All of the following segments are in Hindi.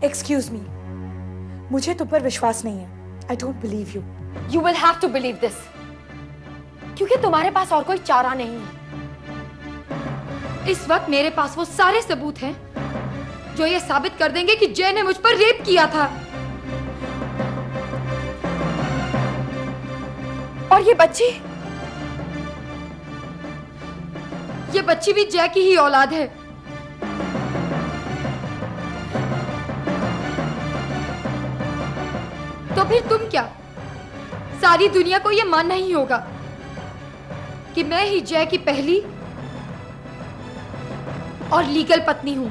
एक्सक्यूज मी, मुझे तुम पर विश्वास नहीं है। I don't believe you. You will have to believe this, क्योंकि तुम्हारे पास और कोई चारा नहीं है। इस वक्त मेरे पास वो सारे सबूत हैं जो ये साबित कर देंगे कि जय ने मुझ पर रेप किया था। और ये बच्ची भी जय की ही औलाद है। तो फिर तुम क्या, सारी दुनिया को यह मानना ही होगा कि मैं ही जय की पहली और लीगल पत्नी हूं।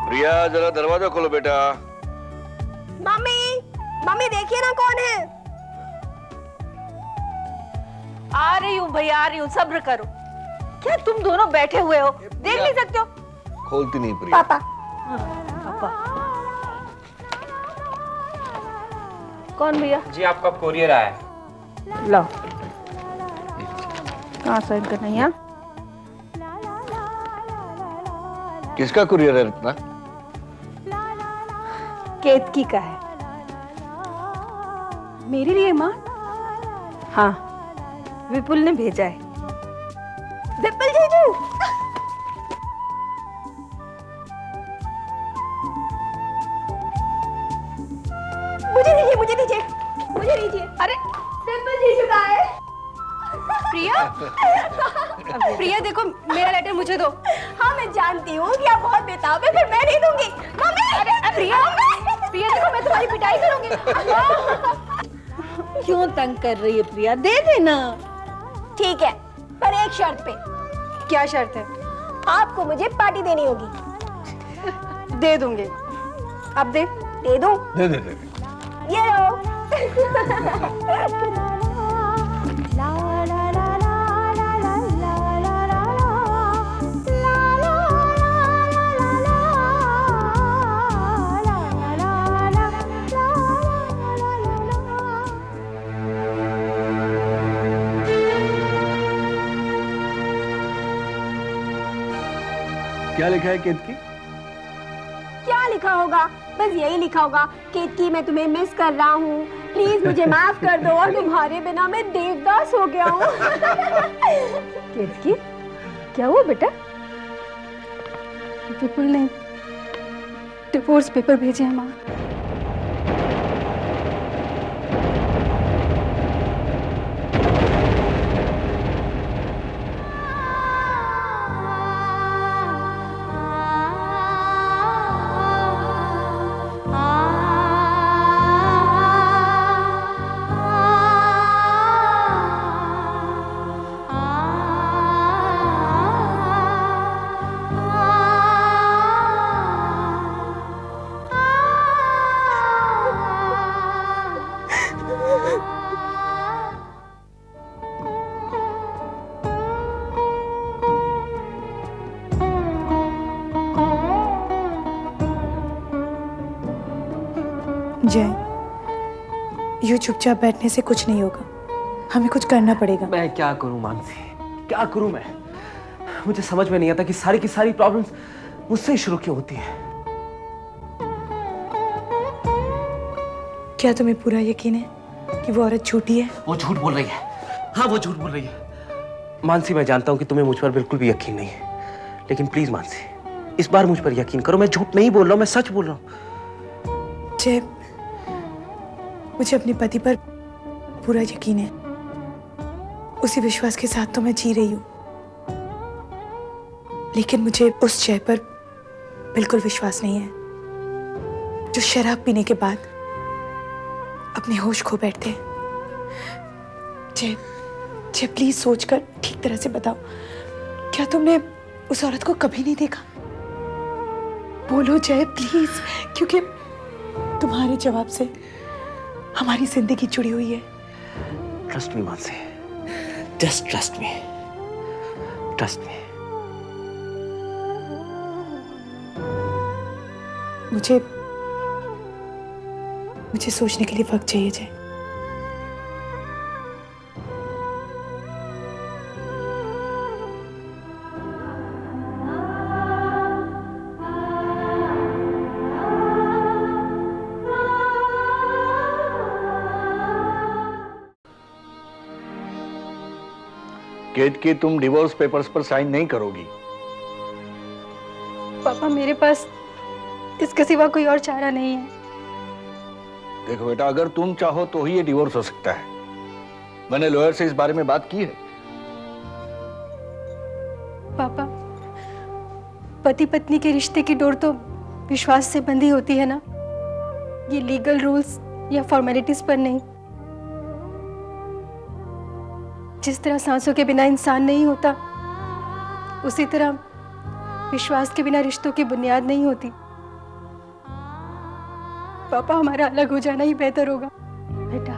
प्रिया, जरा दरवाजा खोलो बेटा। मम्मी, मम्मी देखिए ना कौन है। आ रही हूँ भैया, आ रही हूँ, सब्र करो। क्या तुम दोनों बैठे हुए हो, देख नहीं सकते हो? खोलती नहीं प्रिया। पापा। पापा कौन भैया? जी आपका कोरियर आया है। लो, कहाँ साइन करना है यहाँ? किसका कुरियर है इतना? केतकी का है। मेरे लिए माँ? हाँ, विपुल ने भेजा है। विपुल जीजू। मुझे दीजिए, मुझे दीजिए, मुझे दीजिए। अरे विपुल जीजू का है। प्रिया, प्रिया देखो मेरा लेटर मुझे दो। हाँ मैं जानती हूँ कि आप बहुत बेताब है, फिर मैं नहीं दूंगी। मम्मी, प्रिया, प्रिया देखो मैं तुम्हारी पिटाई करूंगी। क्यों तंग कर रही है प्रिया? दे देना। ठीक है, पर एक शर्त पे। क्या शर्त है? आपको मुझे पार्टी देनी होगी। दे दूंगे। अब दे दूं? दे दे। ये लो। क्या लिखा है केतकी? क्या लिखा होगा? बस यही लिखा होगा, केतकी मैं तुम्हें मिस कर रहा हूँ, प्लीज मुझे माफ कर दो, और तुम्हारे बिना मैं देवदास हो गया हूँ। केतकी, क्या हुआ बेटा? विपुल ने डिवोर्स पेपर भेजे हैं माँ। जय, यूं चुपचाप बैठने से कुछ नहीं होगा, हमें कुछ करना पड़ेगा। मैं क्या करूं मानसी, क्या करूं मैं? मुझे समझ में नहीं आता कि सारी की सारी प्रॉब्लम्स मुझसे ही शुरू क्यों होती है। क्या तुम्हें पूरा यकीन है कि वो औरत झूठी है? वो झूठ बोल रही है। हाँ, वो झूठ बोल रही है। मानसी, मैं जानता हूं कि तुम्हें मुझ पर बिल्कुल भी यकीन नहीं है, लेकिन प्लीज मानसी, इस बार मुझ पर यकीन करो। मैं झूठ नहीं बोल रहा हूं, मैं सच बोल रहा हूं। जय, मुझे अपने पति पर पूरा यकीन है। उसी विश्वास के साथ तो मैं जी रही हूं, लेकिन मुझे उस जय पर बिल्कुल विश्वास नहीं है जो शराब पीने के बाद अपने होश खो बैठते हैं। जय, जय प्लीज सोचकर ठीक तरह से बताओ, क्या तुमने उस औरत को कभी नहीं देखा? बोलो जय प्लीज, क्योंकि तुम्हारे जवाब से हमारी जिंदगी जुड़ी हुई है। Trust me Mansi, just trust me, trust मी। मुझे सोचने के लिए वक्त चाहिए जय। केत की तुम डिवोर्स पेपर्स पर साइन नहीं करोगी। पापा मेरे पास इसके सिवा कोई और चारा नहीं है। देखो बेटा, अगर तुम चाहो तो ही ये डिवोर्स हो सकता है। मैंने लॉयर से इस बारे में बात की है। पापा, पति पत्नी के रिश्ते की डोर तो विश्वास से बंधी होती है ना, ये लीगल रूल्स या फॉर्मेलिटीज पर नहीं। जिस तरह सांसों के बिना इंसान नहीं होता, उसी तरह विश्वास के बिना रिश्तों की बुनियाद नहीं होती। पापा, हमारा अलग हो जाना ही बेहतर होगा। बेटा,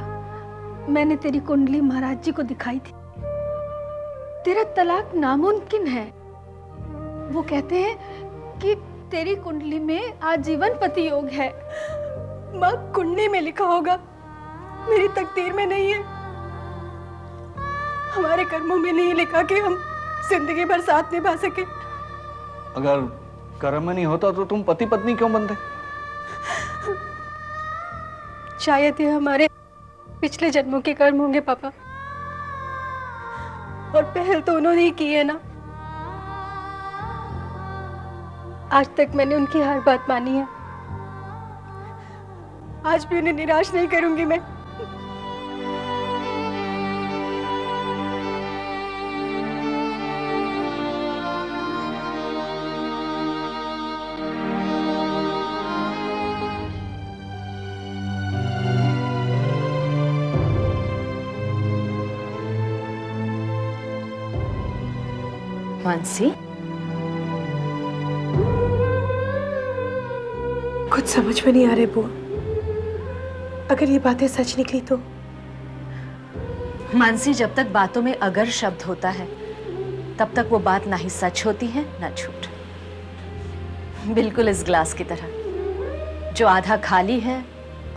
मैंने तेरी कुंडली महाराज जी को दिखाई थी। तेरा तलाक नामुमकिन है। वो कहते हैं कि तेरी कुंडली में आजीवन पति योग है। माँ, कुंडली में लिखा होगा, मेरी तकदीर में नहीं है। हमारे कर्मों में नहीं लिखा कि हम जिंदगी भर साथ निभा सके। अगर कर्म में नहीं होता तो तुम पति पत्नी क्यों बनते? शायद ये हमारे पिछले जन्मों के कर्म होंगे पापा, और पहल तो उन्होंने ही की है ना। आज तक मैंने उनकी हर बात मानी है, आज भी उन्हें निराश नहीं करूंगी मैं। मानसी, कुछ समझ में नहीं आ रहे बुआ। अगर ये बातें सच निकली तो? मानसी, जब तक बातों में अगर शब्द होता है तब तक वो बात ना ही सच होती है ना झूठ। बिल्कुल इस ग्लास की तरह, जो आधा खाली है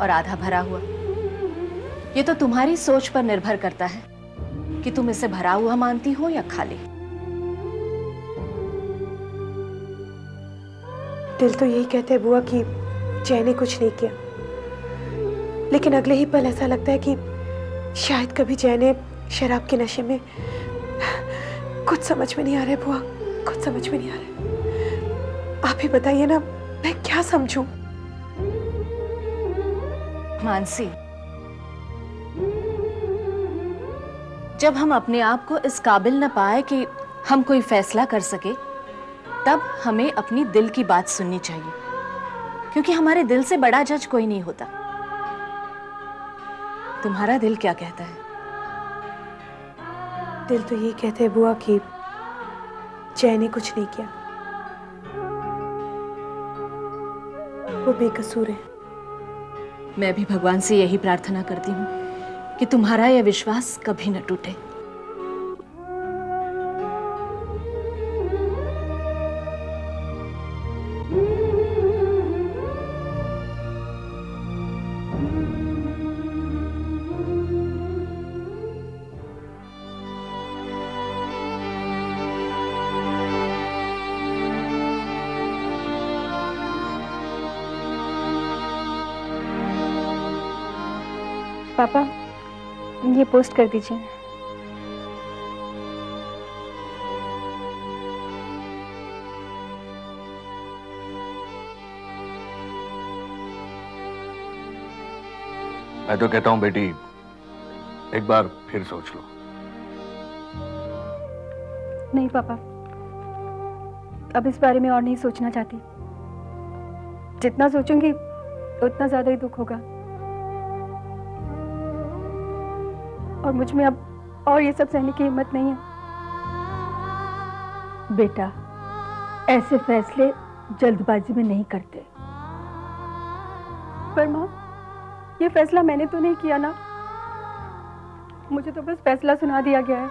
और आधा भरा हुआ। ये तो तुम्हारी सोच पर निर्भर करता है कि तुम इसे भरा हुआ मानती हो या खाली। दिल तो यही कहते हैं बुआ कि जय ने कुछ नहीं किया, लेकिन अगले ही पल ऐसा लगता है कि शायद कभी जय ने शराब के नशे में। कुछ समझ में नहीं आ रहा है बुआ, कुछ समझ में नहीं आ रहा है। आप ही बताइए ना, मैं क्या समझूं? मानसी, जब हम अपने आप को इस काबिल न पाए कि हम कोई फैसला कर सके, तब हमें अपनी दिल की बात सुननी चाहिए, क्योंकि हमारे दिल से बड़ा जज कोई नहीं होता। तुम्हारा दिल क्या कहता है? दिल तो यही कहते हैं बुआ कि जय ने कुछ नहीं किया, वो बेकसूर है। मैं भी भगवान से यही प्रार्थना करती हूँ कि तुम्हारा यह विश्वास कभी न टूटे। पापा, ये पोस्ट कर दीजिए। मैं तो कहता हूं बेटी, एक बार फिर सोच लो। नहीं पापा, अब इस बारे में और नहीं सोचना चाहती। जितना सोचूंगी उतना ज्यादा ही दुख होगा, और मुझ में अब और ये सब सहने की हिम्मत नहीं है। बेटा, ऐसे फैसले जल्दबाजी में नहीं करते। पर माँ, ये फैसला मैंने तो नहीं किया ना, मुझे तो बस फैसला सुना दिया गया है।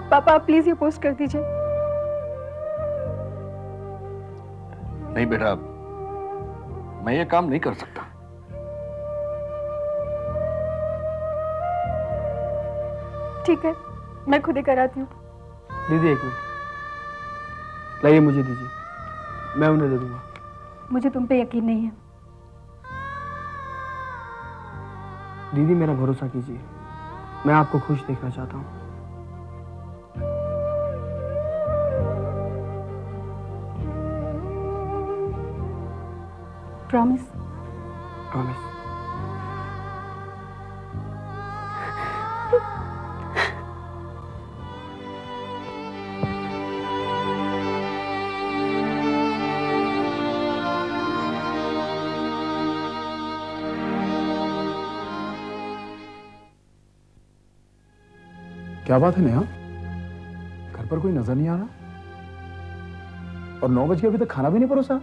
पापा, आप प्लीज ये पोस्ट कर दीजिए। नहीं बेटा, मैं ये काम नहीं कर सकता। ठीक है, मैं खुद ही कराती हूँ। दीदी एक मिनट, लाइए मुझे दीजिए, मैं उन्हें दे दूंगा। मुझे तुम पे यकीन नहीं है। दीदी मेरा भरोसा कीजिए, मैं आपको खुश देखना चाहता हूँ। प्रॉमिस? प्रॉमिस। क्या बात है नेहा, घर पर कोई नजर नहीं आ रहा और 9 बज के अभी तक खाना भी नहीं परोसा।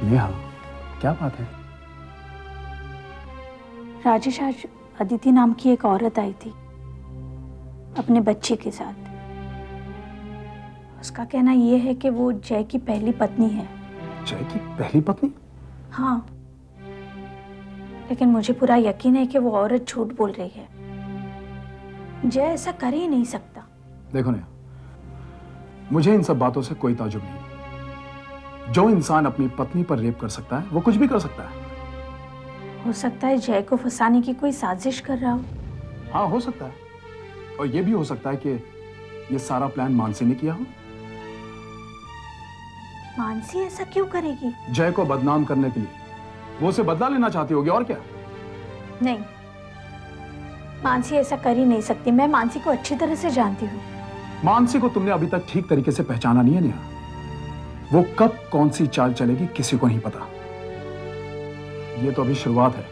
नेहा, क्या बात है? राजेश, आज अदिति नाम की एक औरत आई थी अपने बच्चे के साथ। उसका कहना यह है कि वो जय की पहली पत्नी है। जय की पहली पत्नी? हाँ, लेकिन मुझे पूरा यकीन है कि वो औरत झूठ बोल रही है। जय ऐसा कर ही नहीं सकता। देखो नेहा, मुझे इन सब बातों से कोई ताज्जुब नहीं। जो इंसान अपनी पत्नी पर रेप कर सकता है वो कुछ भी कर सकता है। हो सकता है जय को फंसाने की कोई साजिश कर रहा हो। हाँ, हो सकता है। और ये भी हो सकता है कि ये सारा प्लान मानसी ने किया हो। मानसी ऐसा क्यों करेगी? जय को बदनाम करने के लिए वो उसे बदला लेना चाहती होगी, और क्या। नहीं, मानसी ऐसा कर ही नहीं सकती। मैं मानसी को अच्छी तरह से जानती हूँ। मानसी को तुमने अभी तक ठीक तरीके से पहचाना नहीं है नेहा। वो कब कौन सी चाल चलेगी किसी को नहीं पता। ये तो अभी शुरुआत है,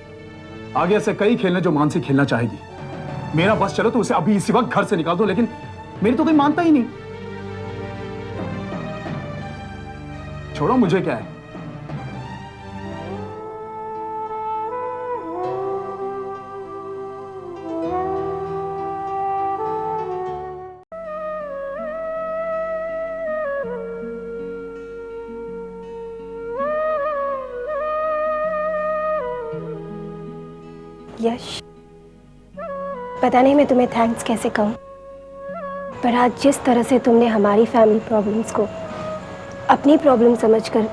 आगे ऐसे कई खेल हैं जो मानसी खेलना चाहेगी। मेरा बस चलो तो उसे अभी इसी वक्त घर से निकाल दो, लेकिन मेरी तो कोई मानता ही नहीं। छोड़ो, मुझे क्या है। यश, पता नहीं मैं तुम्हें थैंक्स कैसे कहूँ, पर आज जिस तरह से तुमने हमारी फैमिली प्रॉब्लम्स को अपनी प्रॉब्लम समझकर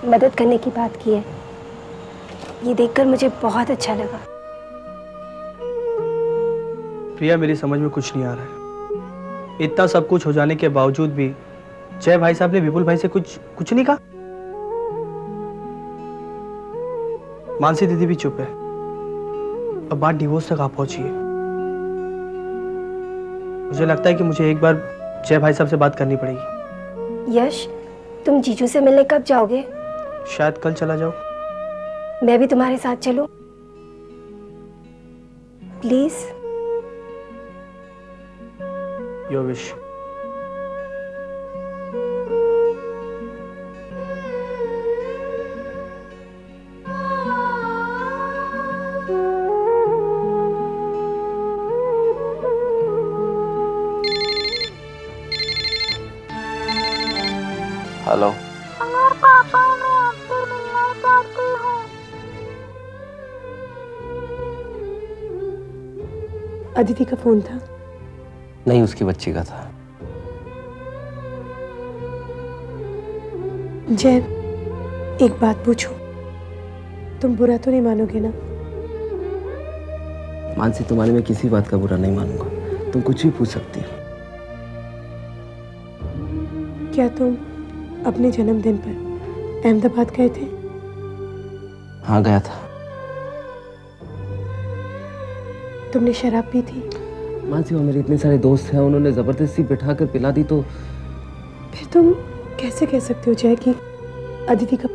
मदद करने की बात की है, ये देखकर मुझे बहुत अच्छा लगा। प्रिया, मेरी समझ में कुछ नहीं आ रहा है। इतना सब कुछ हो जाने के बावजूद भी जय भाई साहब ने विपुल भाई से कुछ नहीं कहा। मानसी दीदी भी चुप है। अब बात डिवोर्स तक आ पहुंची है। मुझे लगता है कि मुझे एक बार जय भाई साहब से बात करनी पड़ेगी। यश, तुम जीजू से मिलने कब जाओगे? शायद कल चला जाओ। मैं भी तुम्हारे साथ चलूं? प्लीज। Your wish. हेलो। पापा, मैं आपसे मिलना चाहती हूँ। अदिति का फोन था? नहीं, उसकी बच्ची का था। जय, एक बात पूछूं, तुम बुरा तो नहीं मानोगे ना? मानसी, तुम्हारे में किसी बात का बुरा नहीं मानूंगा। तुम कुछ भी पूछ सकती हो। क्या तुम अपने जन्मदिन पर अहमदाबाद गए थे? हाँ, गया था। तुमने शराब पी थी? मानसी, वो मेरे इतने सारे दोस्त हैं, उन्होंने जबरदस्ती बिठा कर पिला दी तो फिर तुम कैसे कह सकते हो जय कि अदिति का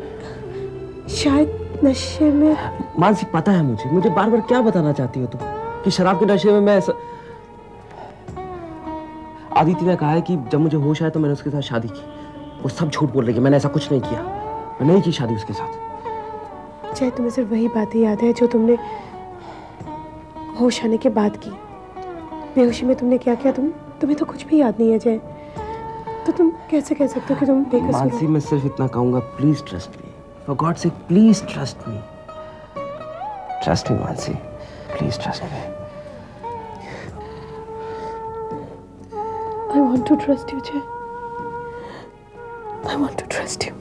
शायद नशे में? मानसी पता है मुझे बार बार क्या बताना चाहती हो तुम कि शराब के नशे में मैं ऐसा। आदिति ने कहा है कि जब मुझे होश आया तो मैंने उसके साथ शादी की। वो सब झूठ बोल रही है, मैंने ऐसा कुछ नहीं किया। मैं नहीं की शादी उसके साथ। जय तुम्हें सिर्फ वही बातें याद है जो तुमने होश आने के बाद की। बेहोशी में तुमने क्या किया तुम्हें तो कुछ भी याद नहीं है जय। तो तुम कैसे कह सकते हो कि तुम बेकसूर हो? मानसी मैं सिर्फ इतना कहूंगा, please trust me, for God से please trust me. Trust me Mansi, please trust me. I want to trust you, Jay. I want to trust you.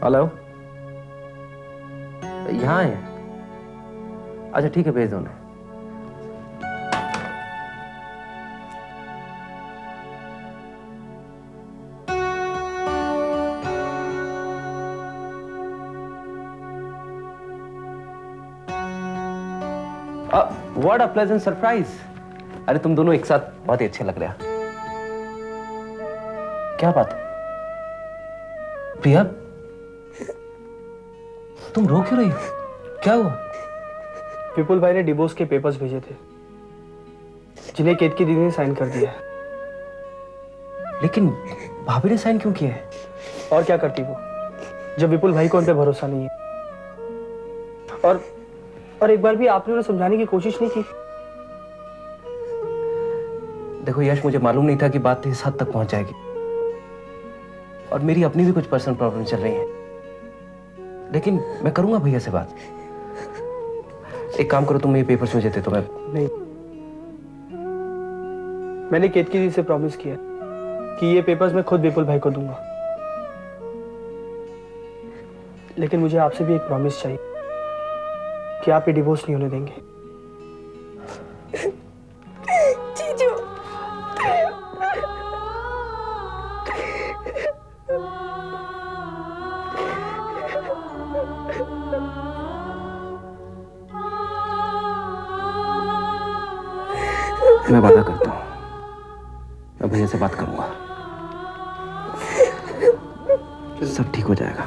Hello, यहाँ है? अच्छा ठीक है, भेज दो उन्हें। What a pleasant surprise! अरे तुम दोनों एक साथ बहुत ही अच्छे लग रहे हो। क्या बात है प्रिया, तुम रो क्यों रही हो? क्या हुआ? विपुल भाई ने डिवोर्स के पेपर्स भेजे थे जिन्हें केत की दीदी ने साइन कर दिया है। लेकिन भाभी ने साइन क्यों किया है? और क्या करती वो जब विपुल भाई को उन पे भरोसा नहीं है। और एक बार भी आपने उन्हें समझाने की कोशिश नहीं की। देखो यश, मुझे मालूम नहीं था कि बात इस हद तक पहुंच जाएगी, और मेरी अपनी भी कुछ पर्सनल प्रॉब्लम चल रही हैं। लेकिन मैं करूंगा भैया से बात। एक काम करो, तुम ये पेपर्स मुझे दे दो। मैं नहीं, मैंने केत की दीदी से प्रॉमिस किया कि ये पेपर्स मैं खुद विपुल भाई को दूंगा। लेकिन मुझे आपसे भी एक प्रॉमिस चाहिए कि आप ये डिवोर्स नहीं होने देंगे। जीजू, मैं वादा करता हूं, मैं भैया से बात करूंगा, सब ठीक हो जाएगा।